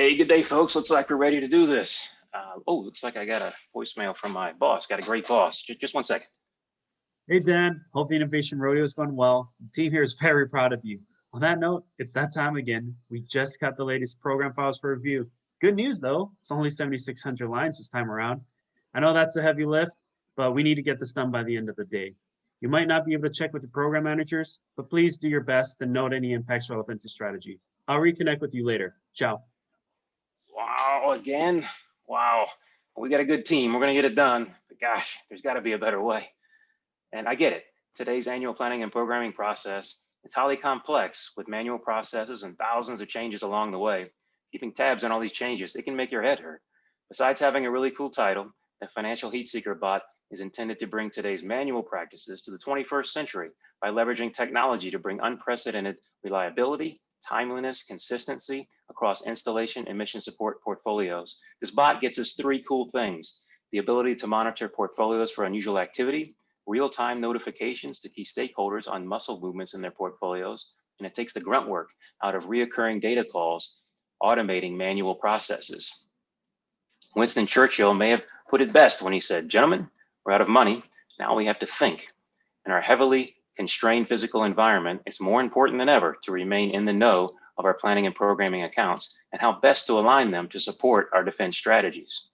Hey, good day, folks. Looks like we're ready to do this. Looks like I got a voicemail from my boss. Got a great boss. Just 1 second. Hey Dan, hope the Innovation Rodeo is going well. The team here is very proud of you. On that note, it's that time again. We just got the latest program files for review. Good news though, it's only 7,600 lines this time around. I know that's a heavy lift, but we need to get this done by the end of the day. You might not be able to check with the program managers, but please do your best to note any impacts relevant to strategy. I'll reconnect with you later. Ciao. Wow, again. Wow. We got a good team. We're going to get it done. But gosh, there's got to be a better way. And I get it. Today's annual planning and programming process, it's highly complex with manual processes and thousands of changes along the way. Keeping tabs on all these changes, it can make your head hurt. Besides having a really cool title, the Financial Heat Seeker bot is intended to bring today's manual practices to the 21st century by leveraging technology to bring unprecedented reliability, timeliness, consistency across installation and mission support portfolios. This bot gets us three cool things: the ability to monitor portfolios for unusual activity, real-time notifications to key stakeholders on muscle movements in their portfolios, and it takes the grunt work out of reoccurring data calls, automating manual processes. Winston Churchill may have put it best when he said, "Gentlemen, we're out of money. Now we have to think." In our heavily constrained physical environment, it's more important than ever to remain in the know of our planning and programming accounts and how best to align them to support our defense strategies.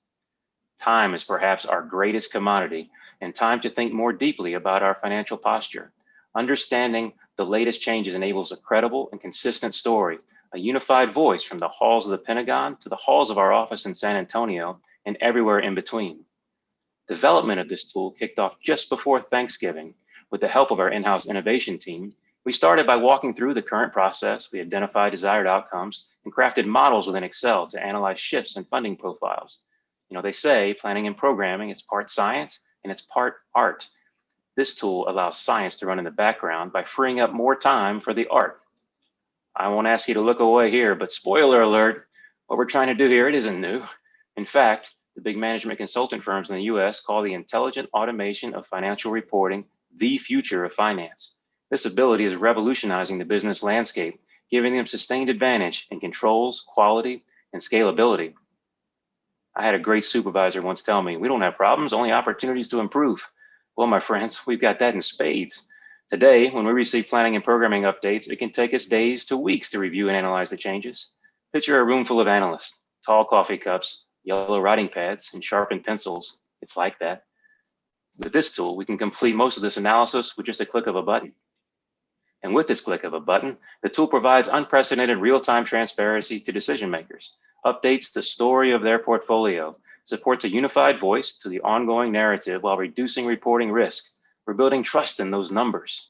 Time is perhaps our greatest commodity, and time to think more deeply about our financial posture. Understanding the latest changes enables a credible and consistent story, a unified voice from the halls of the Pentagon to the halls of our office in San Antonio and everywhere in between. Development of this tool kicked off just before Thanksgiving. With the help of our in-house innovation team, we started by walking through the current process. We identified desired outcomes and crafted models within Excel to analyze shifts in funding profiles. You know, they say planning and programming is part science and it's part art. This tool allows science to run in the background by freeing up more time for the art. I won't ask you to look away here, but spoiler alert, what we're trying to do here, it isn't new. In fact, the big management consultant firms in the US call the intelligent automation of financial reporting the future of finance. This ability is revolutionizing the business landscape, giving them sustained advantage in controls, quality, and scalability. I had a great supervisor once tell me, "We don't have problems, only opportunities to improve." Well, my friends, we've got that in spades. Today, when we receive planning and programming updates, it can take us days to weeks to review and analyze the changes. Picture a room full of analysts, tall coffee cups, yellow writing pads, and sharpened pencils. It's like that. With this tool, we can complete most of this analysis with just a click of a button. And with this click of a button, the tool provides unprecedented real-time transparency to decision makers, updates the story of their portfolio, supports a unified voice to the ongoing narrative while reducing reporting risk. We're building trust in those numbers.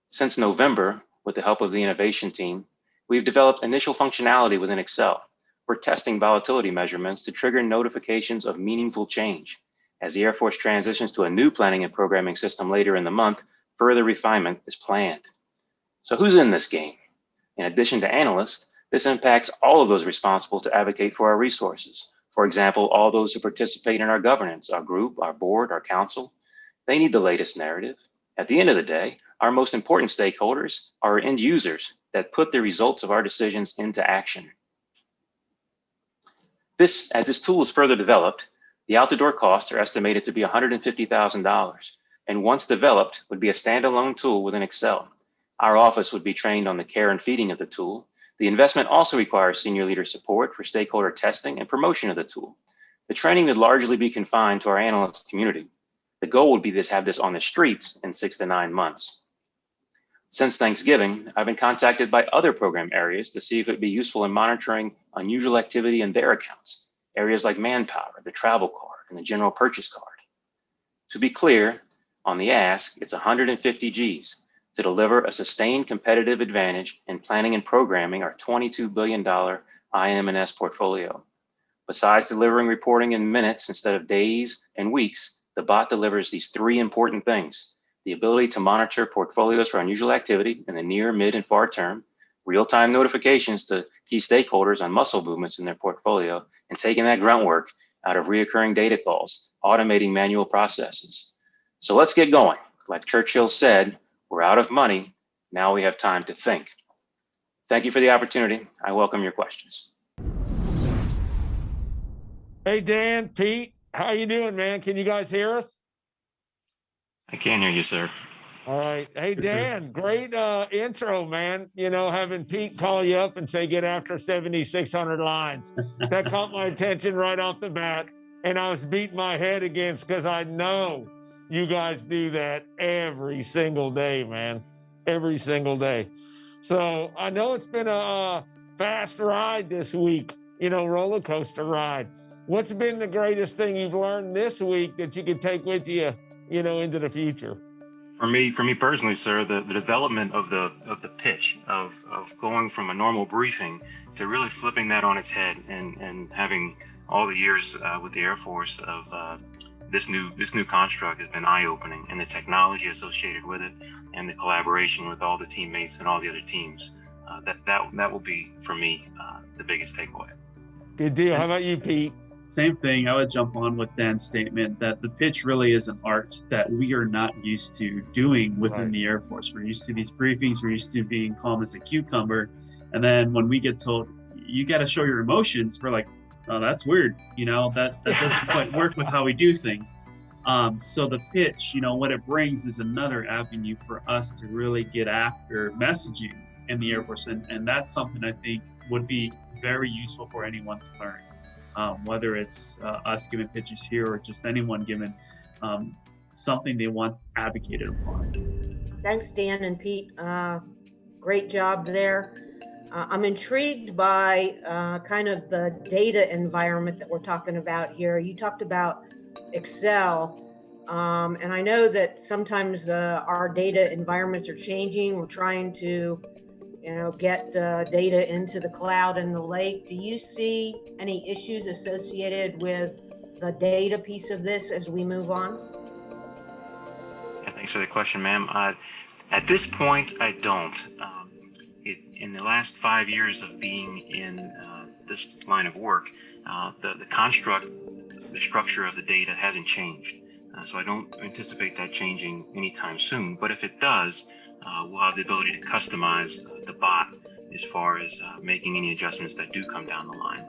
Since November, with the help of the innovation team, we've developed initial functionality within Excel. We're testing volatility measurements to trigger notifications of meaningful change. As the Air Force transitions to a new planning and programming system later in the month, further refinement is planned. So who's in this game? In addition to analysts, this impacts all of those responsible to advocate for our resources. For example, all those who participate in our governance, our group, our board, our council, they need the latest narrative. At the end of the day, our most important stakeholders are our end users that put the results of our decisions into action. As this tool is further developed, the out-the-door costs are estimated to be $150,000, and once developed, would be a standalone tool within Excel. Our office would be trained on the care and feeding of the tool. The investment also requires senior leader support for stakeholder testing and promotion of the tool. The training would largely be confined to our analyst community. The goal would be to have this on the streets in 6 to 9 months. Since Thanksgiving, I've been contacted by other program areas to see if it'd be useful in monitoring unusual activity in their accounts, areas like manpower, the travel card, and the general purchase card. To be clear, on the ask, it's 150 Gs to deliver a sustained competitive advantage in planning and programming our $22 billion IM&S portfolio. Besides delivering reporting in minutes instead of days and weeks, the bot delivers these three important things: the ability to monitor portfolios for unusual activity in the near, mid, and far term, real-time notifications to key stakeholders on muscle movements in their portfolio, and taking that grunt work out of reoccurring data calls, automating manual processes. So let's get going. Like Churchill said, we're out of money. Now we have time to think. Thank you for the opportunity. I welcome your questions. Hey, Dan, Pete, how you doing, man? Can you guys hear us? I can hear you, sir. All right. Hey, Good, sir. Dan, great intro, man. You know, having Pete call you up and say, get after 7,600 lines. That caught my attention right off the bat. And I was beating my head against because I know you guys do that every single day, man. Every single day. So I know it's been a fast ride this week, you know, roller coaster ride. What's been the greatest thing you've learned this week that you can take with you, you know, into the future? For me personally, sir, the development of the pitch of going from a normal briefing to really flipping that on its head and having all the years with the Air Force of this new construct has been eye-opening, and the technology associated with it and the collaboration with all the teammates and all the other teams. That will be for me the biggest takeaway. Good deal. How about you, Pete? Same thing. I would jump on with Dan's statement that the pitch really is an art that we are not used to doing within the Air Force. We're used to these briefings. We're used to being calm as a cucumber. And then when we get told, you got to show your emotions, we're like, oh, that's weird. You know, that doesn't quite work with how we do things. So the pitch, you know, what it brings is another avenue for us to really get after messaging in the Air Force. And that's something I think would be very useful for anyone to learn. Whether it's us giving pitches here or just anyone giving something they want advocated upon. Thanks, Dan and Pete. Great job there. I'm intrigued by kind of the data environment that we're talking about here. You talked about Excel, and I know that sometimes our data environments are changing. We're trying to get data into the cloud and the lake. Do you see any issues associated with the data piece of this as we move on? Yeah, thanks for the question, ma'am. At this point, I don't. In the last 5 years of being in this line of work, the construct, the structure of the data hasn't changed. So I don't anticipate that changing anytime soon. But if it does, we'll have the ability to customize the bot as far as making any adjustments that do come down the line.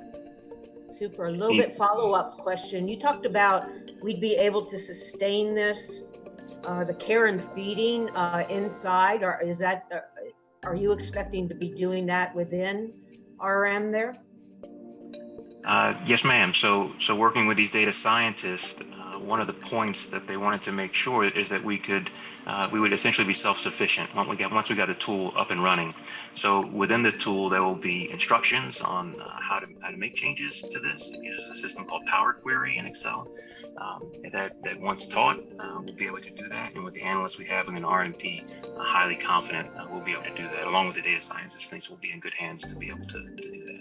Super. A little bit follow-up question. You talked about we'd be able to sustain this, the care and feeding inside, or is that, are you expecting to be doing that within RM there? Yes, ma'am. So working with these data scientists, one of the points that they wanted to make sure is that we would essentially be self-sufficient once we got the tool up and running. So within the tool, there will be instructions on how to make changes to this. It uses a system called Power Query in Excel. That once taught, we'll be able to do that. And with the analysts we have in an RMP, highly confident we'll be able to do that. Along with the data scientists, things will be in good hands to be able to do that.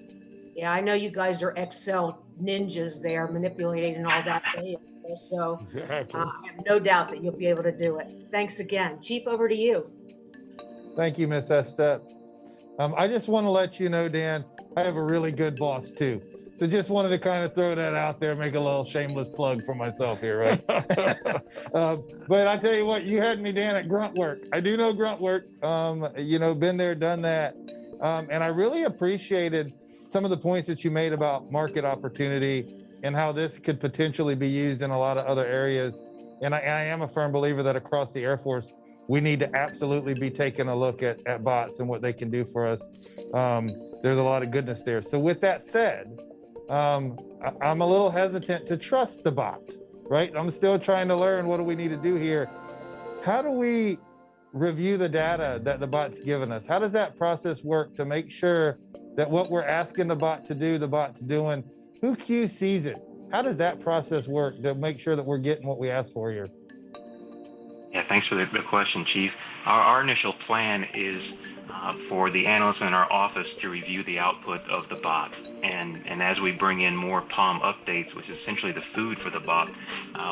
Yeah, I know you guys are Excel ninjas there, manipulating all that data. So Exactly. I have no doubt that you'll be able to do it. Thanks again. Chief, over to you. Thank you, Miss Estep. I just want to let you know, Dan, I have a really good boss too. So just wanted to kind of throw that out there, make a little shameless plug for myself here, right? But I tell you what, you had me, Dan, at grunt work. I do know grunt work, been there, done that. And I really appreciated some of the points that you made about market opportunity and how this could potentially be used in a lot of other areas. And I am a firm believer that across the Air Force, we need to absolutely be taking a look at bots and what they can do for us. There's a lot of goodness there. So with that said, I'm a little hesitant to trust the bot, right? I'm still trying to learn, what do we need to do here? How do we review the data that the bot's given us? How does that process work to make sure that what we're asking the bot to do, the bot's doing? Who QCs it? How does that process work to make sure that we're getting what we asked for here? Yeah, thanks for the question, Chief. Our initial plan is for the analysts in our office to review the output of the bot. And as we bring in more POM updates, which is essentially the food for the bot,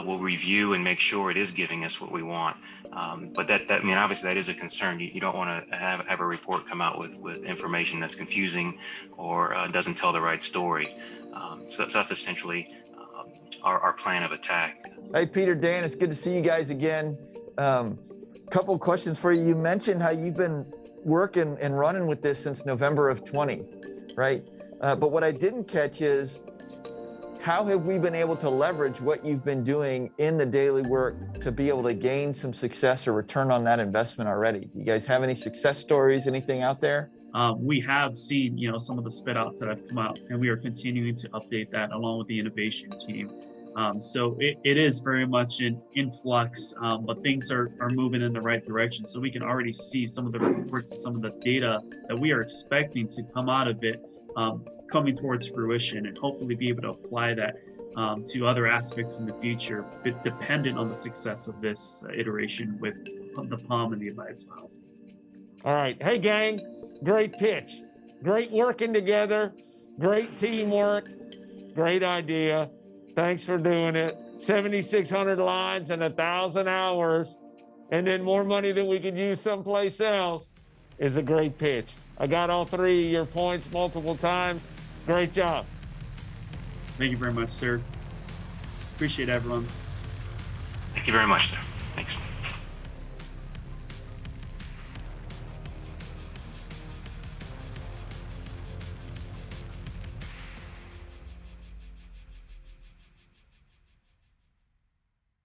we'll review and make sure it is giving us what we want. But obviously that is a concern. You don't want to have a report come out with information that's confusing or doesn't tell the right story. So that's essentially our plan of attack. Hey, Peter, Dan, it's good to see you guys again. Couple questions for you. You mentioned how you've been working and running with this since November of 20, right? But what I didn't catch is how have we been able to leverage what you've been doing in the daily work to be able to gain some success or return on that investment already? Do you guys have any success stories, anything out there? We have seen, some of the spit outs that have come out, and we are continuing to update that along with the innovation team. So it is very much in flux, but things are moving in the right direction. So we can already see some of the reports and some of the data that we are expecting to come out of it coming towards fruition, and hopefully be able to apply that to other aspects in the future, but dependent on the success of this iteration with the POM and the advice files. All right. Hey, gang, great pitch. Great working together. Great teamwork. Great idea. Thanks for doing it. 7,600 lines and 1,000 hours, and then more money than we could use someplace else is a great pitch. I got all 3 of your points multiple times. Great job. Thank you very much, sir. Appreciate everyone. Thank you very much, sir. Thanks.